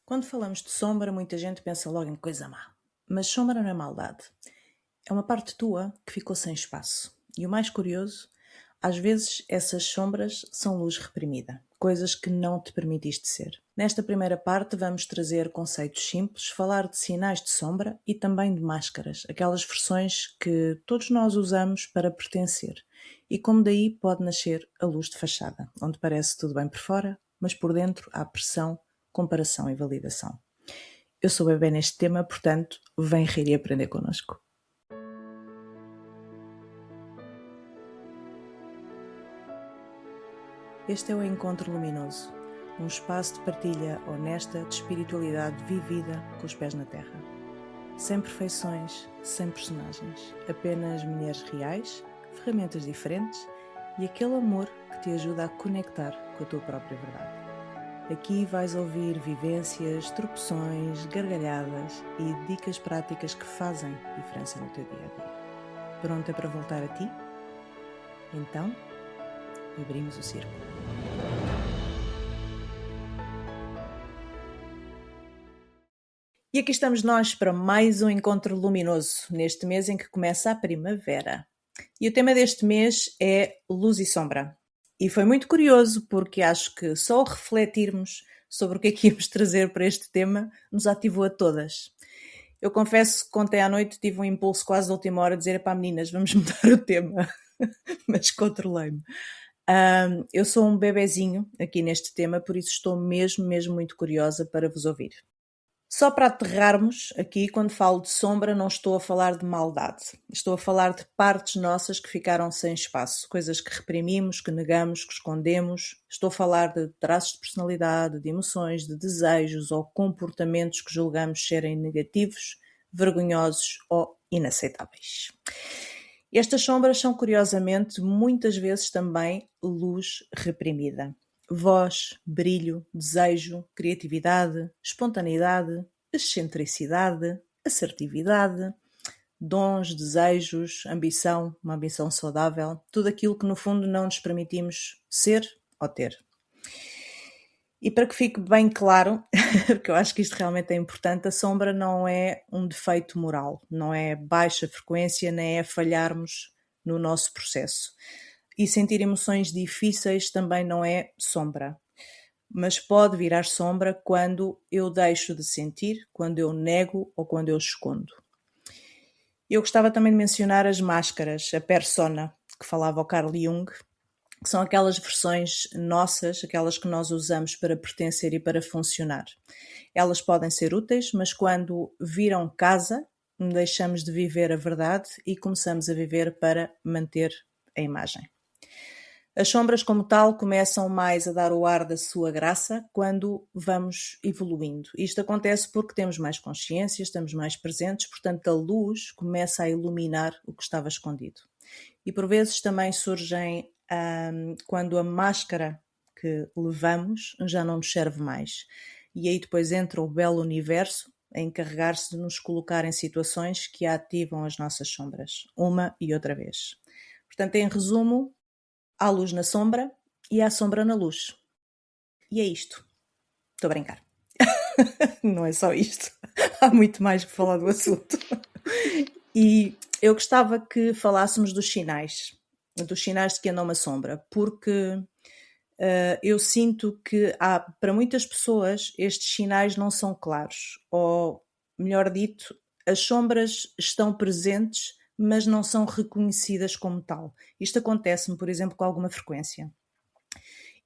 Quando falamos de sombra, muita gente pensa logo em coisa má. Mas sombra não é maldade. É uma parte tua que ficou sem espaço. E o mais curioso, às vezes essas sombras são luz reprimida, coisas que não te permitiste ser. Nesta primeira parte vamos trazer conceitos simples, falar de sinais de sombra e também de máscaras, aquelas versões que todos nós usamos para pertencer. E como daí pode nascer a luz de fachada, onde parece tudo bem por fora, mas por dentro há pressão, comparação e validação. Eu sou bebê neste tema, portanto, vem rir e aprender connosco. Este é o Encontro Luminoso, um espaço de partilha honesta de espiritualidade vivida com os pés na terra. Sem perfeições, sem personagens, apenas mulheres reais, ferramentas diferentes e aquele amor que te ajuda a conectar com a tua própria verdade. Aqui vais ouvir vivências, tropeções, gargalhadas e dicas práticas que fazem diferença no teu dia-a-dia. Pronta para voltar a ti? Então, abrimos o círculo. E aqui estamos nós para mais um encontro luminoso, neste mês em que começa a primavera. E o tema deste mês é luz e sombra. E foi muito curioso, porque acho que só o refletirmos sobre o que é que íamos trazer para este tema nos ativou a todas. Eu confesso que ontem à noite tive um impulso quase à última hora de dizer: pá, meninas, vamos mudar o tema. Mas controlei-me. Eu sou um bebezinho aqui neste tema, por isso estou mesmo muito curiosa para vos ouvir. Só para aterrarmos aqui, quando falo de sombra, não estou a falar de maldade. Estou a falar de partes nossas que ficaram sem espaço, coisas que reprimimos, que negamos, que escondemos. Estou a falar de traços de personalidade, de emoções, de desejos ou comportamentos que julgamos serem negativos, vergonhosos ou inaceitáveis. Estas sombras são, curiosamente, muitas vezes também luz reprimida. Voz, brilho, desejo, criatividade, espontaneidade, excentricidade, assertividade, dons, desejos, ambição, uma ambição saudável, tudo aquilo que no fundo não nos permitimos ser ou ter. E para que fique bem claro, porque eu acho que isto realmente é importante, a sombra não é um defeito moral, não é baixa frequência, nem é falharmos no nosso processo. E sentir emoções difíceis também não é sombra, mas pode virar sombra quando eu deixo de sentir, quando eu nego ou quando eu escondo. Eu gostava também de mencionar as máscaras, a persona, que falava o Carl Jung, que são aquelas versões nossas, aquelas que nós usamos para pertencer e para funcionar. Elas podem ser úteis, mas quando viram casa, deixamos de viver a verdade e começamos a viver para manter a imagem. As sombras, como tal, começam mais a dar o ar da sua graça quando vamos evoluindo. Isto acontece porque temos mais consciência, estamos mais presentes, portanto a luz começa a iluminar o que estava escondido. E por vezes também surgem quando a máscara que levamos já não nos serve mais. E aí depois entra o belo universo a encarregar-se de nos colocar em situações que ativam as nossas sombras, uma e outra vez. Portanto, em resumo, há luz na sombra e há sombra na luz. E é isto. Estou a brincar. Não é só isto. Há muito mais para falar do assunto. E eu gostava que falássemos dos sinais de que anda uma sombra, porque eu sinto que para muitas pessoas estes sinais não são claros, ou melhor dito, as sombras estão presentes, mas não são reconhecidas como tal. Isto acontece-me, por exemplo, com alguma frequência.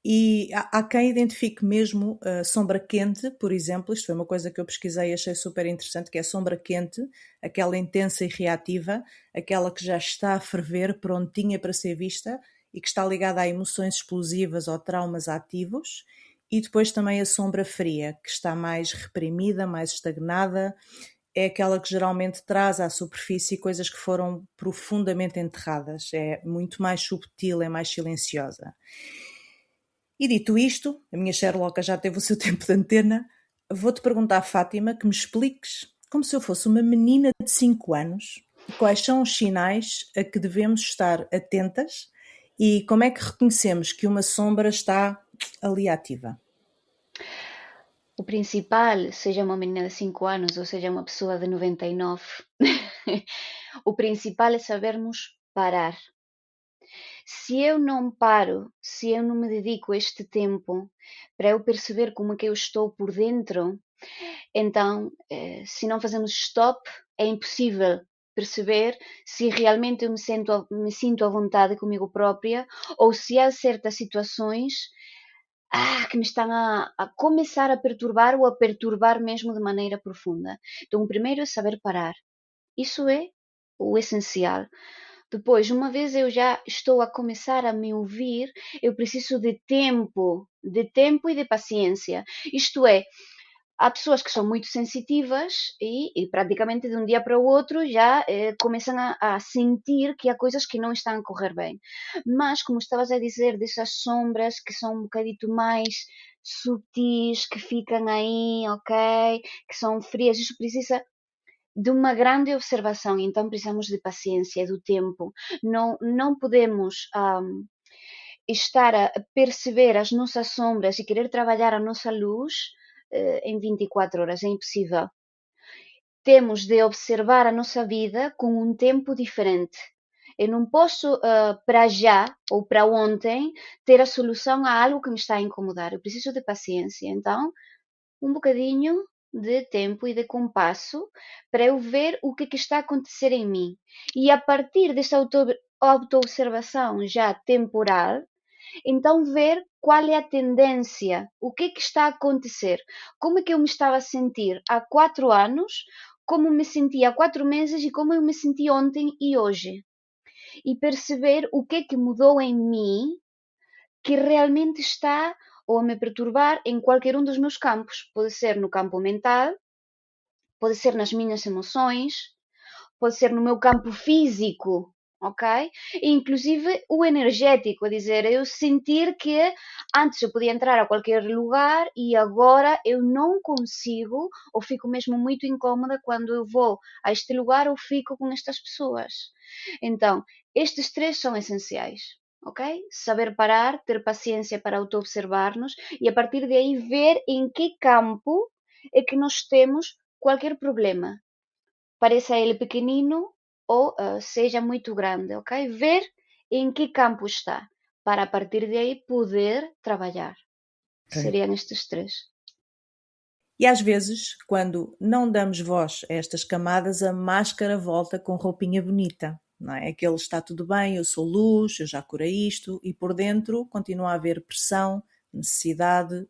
E há quem identifique mesmo a sombra quente, por exemplo, isto foi uma coisa que eu pesquisei e achei super interessante, que é a sombra quente, aquela intensa e reativa, aquela que já está a ferver, prontinha para ser vista e que está ligada a emoções explosivas ou traumas ativos, e depois também a sombra fria, que está mais reprimida, mais estagnada, é aquela que geralmente traz à superfície coisas que foram profundamente enterradas, é muito mais subtil, é mais silenciosa. E dito isto, a minha Sherlocka já teve o seu tempo de antena, vou-te perguntar, Fátima, que me expliques, como se eu fosse uma menina de 5 anos, quais são os sinais a que devemos estar atentas e como é que reconhecemos que uma sombra está ali ativa? O principal, seja uma menina de 5 anos ou seja uma pessoa de 99, o principal é sabermos parar. Se eu não paro, se eu não me dedico este tempo para eu perceber como é que eu estou por dentro, então, se não fazemos stop, é impossível perceber se realmente eu me sinto à vontade comigo própria ou se há certas situações que me estão a começar a perturbar ou a perturbar mesmo de maneira profunda. Então, o primeiro é saber parar. Isso é o essencial. Depois, uma vez eu já estou a começar a me ouvir, eu preciso de tempo e de paciência. Isto é, há pessoas que são muito sensitivas e praticamente de um dia para o outro já começam a sentir que há coisas que não estão a correr bem. Mas, como estavas a dizer, dessas sombras que são um bocadito mais sutis, que ficam aí, ok? Que são frias, isso precisa de uma grande observação, então precisamos de paciência, do tempo. Não podemos estar a perceber as nossas sombras e querer trabalhar a nossa luz em 24 horas, é impossível. Temos de observar a nossa vida com um tempo diferente. Eu não posso, para já ou para ontem, ter a solução a algo que me está a incomodar. Eu preciso de paciência. Então, um bocadinho de tempo e de compasso para eu ver o que está a acontecer em mim. E a partir desta autoobservação já temporal, então ver qual é a tendência, o que está a acontecer, como é que eu me estava a sentir há 4 anos, como me senti há 4 meses e como eu me senti ontem e hoje. E perceber o que mudou em mim que realmente está ou a me perturbar em qualquer um dos meus campos. Pode ser no campo mental, pode ser nas minhas emoções, pode ser no meu campo físico, ok? E inclusive o energético, a dizer, eu sentir que antes eu podia entrar a qualquer lugar e agora eu não consigo, ou fico mesmo muito incómoda quando eu vou a este lugar ou fico com estas pessoas. Então, estes três são essenciais. Ok? Saber parar, ter paciência para auto-observar-nos e a partir de aí ver em que campo é que nós temos qualquer problema, pareça ele pequenino ou seja muito grande, ok? Ver em que campo está, para a partir de aí poder trabalhar. Ok. Seriam estes três. E às vezes, quando não damos voz a estas camadas, a máscara volta com roupinha bonita, não é? Aquele está tudo bem, eu sou luz, eu já curei isto, e por dentro continua a haver pressão, necessidade,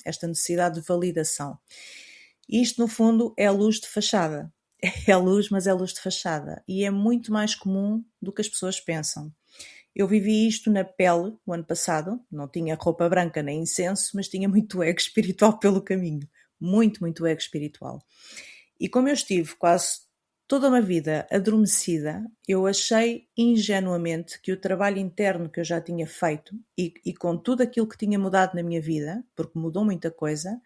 esta necessidade de validação. Isto, no fundo, é a luz de fachada. É luz, mas é luz de fachada. E é muito mais comum do que as pessoas pensam. Eu vivi isto na pele o ano passado, não tinha roupa branca nem incenso, mas tinha muito ego espiritual pelo caminho. Muito, muito ego espiritual. E como eu estive quase toda uma vida adormecida, eu achei ingenuamente que o trabalho interno que eu já tinha feito e com tudo aquilo que tinha mudado na minha vida, porque mudou muita coisa,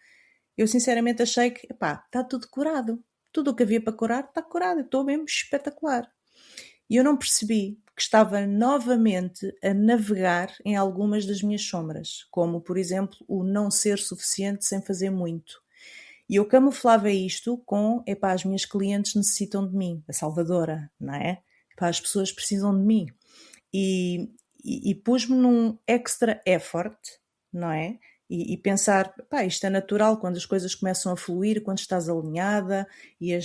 eu sinceramente achei que, epá, está tudo curado. Tudo o que havia para curar está curado, eu estou mesmo espetacular. E eu não percebi que estava novamente a navegar em algumas das minhas sombras, como, por exemplo, o não ser suficiente sem fazer muito. E eu camuflava isto com, epá, as minhas clientes necessitam de mim, a salvadora, não é? Epá, as pessoas precisam de mim. E pus-me num extra effort, não é? E pensar, pá, isto é natural quando as coisas começam a fluir, quando estás alinhada e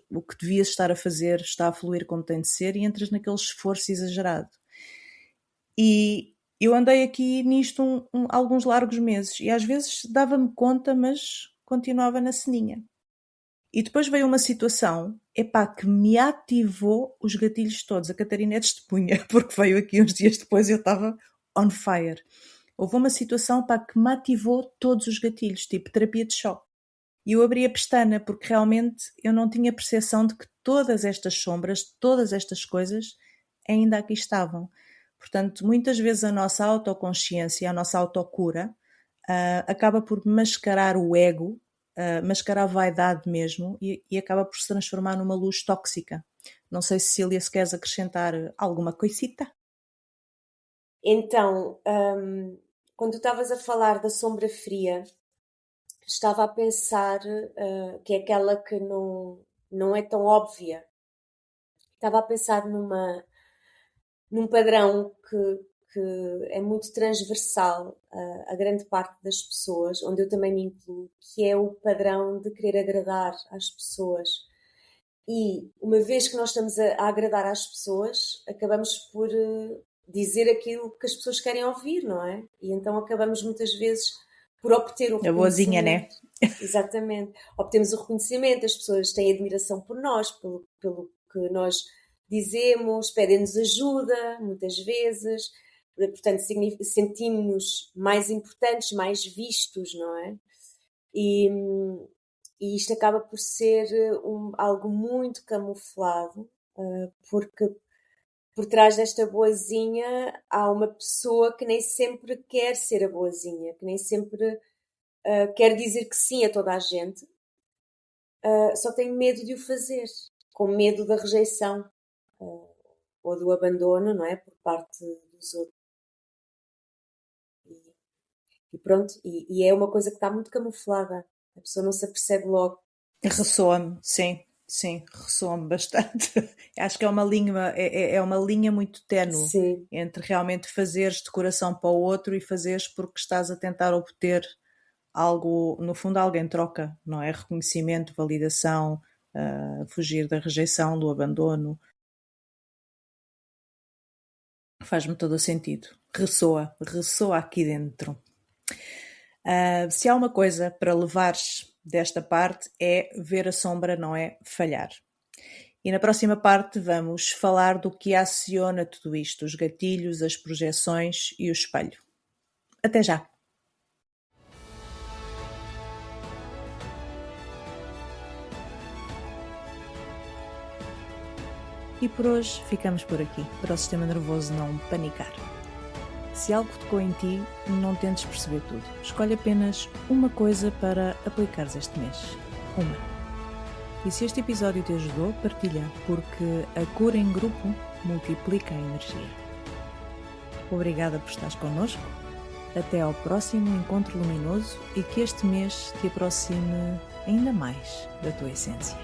o que devias estar a fazer está a fluir como tem de ser e entras naquele esforço exagerado. E eu andei aqui nisto alguns largos meses e às vezes dava-me conta, mas continuava na ceninha. E depois veio uma situação, epá, que me ativou os gatilhos todos. A Catarina é testemunha, porque veio aqui uns dias depois e eu estava on fire. Houve uma situação, pá, que me ativou todos os gatilhos, tipo terapia de choque. E eu abri a pestana, porque realmente eu não tinha percepção de que todas estas sombras, todas estas coisas, ainda aqui estavam. Portanto, muitas vezes a nossa autoconsciência, a nossa autocura, acaba por mascarar o ego, mascarar a vaidade mesmo e acaba por se transformar numa luz tóxica. Não sei, Cecília, se queres acrescentar alguma coisita. Então, quando tu estavas a falar da sombra fria, estava a pensar, que é aquela que não é tão óbvia. Estava a pensar num padrão que é muito transversal a grande parte das pessoas, onde eu também me incluo, que é o padrão de querer agradar às pessoas. E uma vez que nós estamos a agradar às pessoas, acabamos por dizer aquilo que as pessoas querem ouvir, não é? E então acabamos muitas vezes por obter o A boazinha, né? reconhecimento. Exatamente. Obtemos o reconhecimento, as pessoas têm admiração por nós, pelo que nós dizemos, pedem-nos ajuda, muitas vezes. Portanto, sentimos-nos mais importantes, mais vistos, não é? E isto acaba por ser algo muito camuflado, porque por trás desta boazinha há uma pessoa que nem sempre quer ser a boazinha, que nem sempre quer dizer que sim a toda a gente, só tem medo de o fazer, com medo da rejeição ou do abandono, não é? Por parte dos outros. E pronto, e é uma coisa que está muito camuflada, a pessoa não se apercebe logo. Ressoa-me, sim, ressoa-me bastante. Acho que é uma linha muito ténue Sim, entre realmente fazeres de coração para o outro e fazeres porque estás a tentar obter algo, no fundo alguém troca, não é? Reconhecimento, validação, fugir da rejeição, do abandono. Faz-me todo o sentido. Ressoa aqui dentro. Se há uma coisa para levares desta parte é ver a sombra, não é falhar. E na próxima parte vamos falar do que aciona tudo isto, os gatilhos, as projeções e o espelho. Até já! E por hoje ficamos por aqui, para o sistema nervoso não panicar. Se algo tocou em ti, não tentes perceber tudo. Escolhe apenas uma coisa para aplicares este mês. Uma. E se este episódio te ajudou, partilha, porque a cura em grupo multiplica a energia. Obrigada por estares connosco. Até ao próximo encontro luminoso e que este mês te aproxime ainda mais da tua essência.